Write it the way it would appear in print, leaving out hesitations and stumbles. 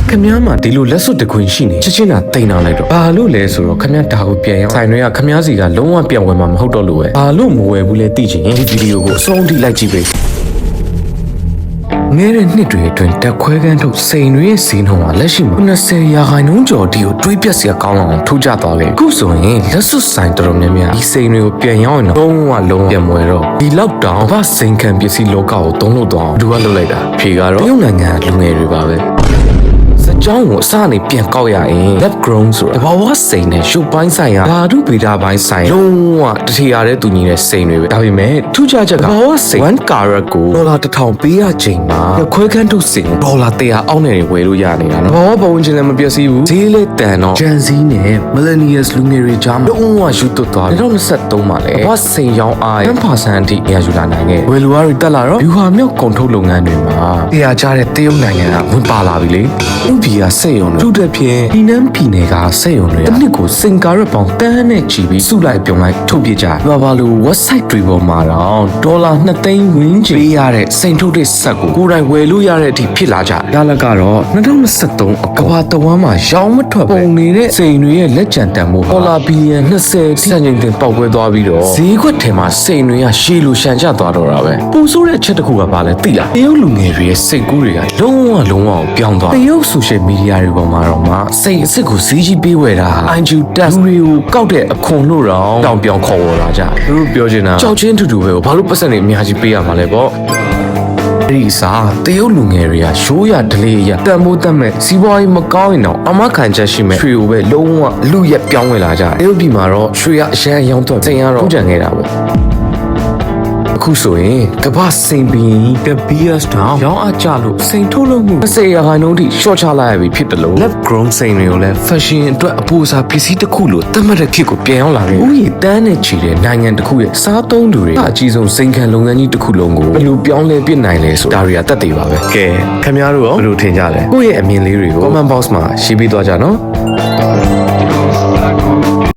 ခမည်းမှာဒီလိုလက်စွပ်တခွင်ရှိနေချက်ချင်းတာတိန်အောင်လိုက်တော့ဘာလို့လဲဆိုတော့ခမည်းဒါကိုပြန်ရောက်ဆိုင်တွေကခမည်းစီကလုံးဝပြန်ဝင်မှာမဟုတ်တော့လို့ပဲဘာလို့မဝယ်ဘူးလဲသိချင်ဒီဗီဒီယိုကိုအဆုံးထိလိုက်ကြည့်ပေးငဲတဲ့နှစ်တွေအတွင်းတက်ခွဲကန်းထုတ်စိန်တွေရဲ့စီးနှုန်းကလက်ရှိမှာ90ရာခိုင်နှုန်းကျော်ဒီကိုတွေးပြက်စရာကောင်းအောင်ထိုးကြသွားတယ်။အခုဆိုရင်လက်စွပ်ဆိုင်တော်တော်များများဒီစိန်တွေကိုပြန်ရောက်ရင်တော့လုံးဝပြန်မွယ်တော့ဒီလောက်တောင်ဘာစိန်ခံပစ္စည်းလောကကိုသုံးလို့တော့ဒူကလုပ်လိုက်တာဖြေကတော့တရုတ်နိုင်ငံလူငယ်တွေပါပဲ။အကြောင်းကိုအစနေပြန်ကောက်ရရင် lab grown ဆိုတာတဘာဝစိန်နဲ့ရှုပ်ပိုင်းဆိုင်ရာဓာတုဗေဒပိုင်းဆိုင်လုံးဝတထရတဲ့သူညီတဲ့စိန်တွေပဲဒါပေမဲ့ထူးခြားချက်ကတဘာဝစိန်1 carat ကိုဒေါ်လာ1000ပေးရချိန်မှာခွဲခန်းထုတ်စိန်ဒေါ်လာ100အောက်နဲ့ဝယ်လို့ရနေတာနော်တဘာဝပုံချင်းလည်းမပျက်စီးဘူးဈေးလည်းတန်တော့ဂျန်စီနဲ့ millennials လူငယ်တွေကြားမှာလုံးဝယူသွတ်သွားတယ်2023မှာလည်းတဘာဝစိန်ရောင်းအား 10% အထိအရယူလာနိုင်ခဲ့ဝယ်လူအားတွေတက်လာတော့ယူဟာမြောက်ကုန်ထုတ်လုပ်ငန်းတွေမှာတရားကြတဲ့တရုတ်နိုင်ငံကဝင်ပါလာပြီလေဒီကစက်ရုံတွေလူတစ်ဖြင့်ဒီနန်းပြည်နယ်ကစက်ရုံတွေတစ်နှစ်ကိုစင်ကာရက်ပေါင်တန်းနဲ့ချီပြီးစုလိုက်ပြုံလိုက်ထုတ်ပြကြဘာလို့ website တွေပေါ်မှာတော့ဒေါ်လာ2သိန်းဝန်းကျင်ပေးရတဲ့စိန်ထုတ်တဲ့စက်ကိုကိုယ်တိုင်ဝယ်လို့ရတဲ့အထိဖြစ်လာကြတယ်ဒါလည်းကတော့2023ကဘာတဝမ်းမှာရောင်းမထွက်ပုံနေတဲ့စိန်တွေရဲ့လက်ကျန်တန်မှုဒေါ်လာဘီလီယံ20စံချိန်တင်ပေါက်ပွဲသွားပြီးတော့ဈေးကွက်ထဲမှာစိန်တွေကရှည်လိုရှန်ကျသွားတော့တာပဲပူဆိုးတဲ့ချက်တစ်ခုကဘာလဲသိလားတရုတ်လူငယ်တွေရဲ့စိတ်ကူးတွေကလုံးဝကိုပြောင်းသွားတရုတ်ဆိုရှယ်မီဒီယာတွေပေါ်မှာတော့မှစိတ်အစ်စ်ကိုဈေးကြီးပေးဝယ်တာ IQ test တွေကိုကောက်တဲ့အခွန်လို့တော့တောင်ပြောင်ခေါ်ဝေါ်လာကြသူတို့ပြောချင်တာကြောက်ချင်းတူတူပဲဘာလို့ပတ်စံတွေအများကြီးပေးရမှာလဲပေါ့ဒီစားတရုတ်လူငယ်တွေကရှိုးရဒလေးရတန်မိုးတက်မဲ့စီးပွားရေးမကောင်းရင်တော့အမခံချက်ရှိမဲ့ရွှေကိုပဲလုံးဝလူရက်ပြောင်းဝင်လာကြတယ်တရုတ်ပြည်မှာတော့ရွှေရအရန်ရောင်းတော့စိန်ရတော့ကြံခဲ့တာပေါ့အခုဆိုရင်ကမ္ဘာစိန်ပြီးကဘီယက်စ်တောင်ရောင်းအကြလို့စိန်ထုတ်လို့မှု20ရာခိုင်နှုန်းထိရှော့ချလိုက်ရပြီဖြစ်တယ်လို့ lab grown စိန်တွေကိုလည်း fashion အတွက်အပူစားပစ္စည်းတစ်ခုလို့သတ်မှတ်တဲ့ခေတ်ကိုပြန်ရောက်လာတယ်။ဥယျာဉ်တန်းနဲ့ချီတဲ့နိုင်ငံတစ်ခုရဲ့စားသုံးသူတွေအကြီးဆုံးစိန်ခံလုပ်ငန်းကြီးတစ်ခုလုံးကိုဘယ်လိုပြောင်းလဲပြစ်နိုင်လဲဆိုတာတွေကတက်သေးပါပဲ။ကဲခင်ဗျားတို့ရောဘယ်လိုထင်ကြလဲ။ကိုယ့်ရဲ့အမြင်လေးတွေကို comment box မှာရေးပေးသွားကြနော်။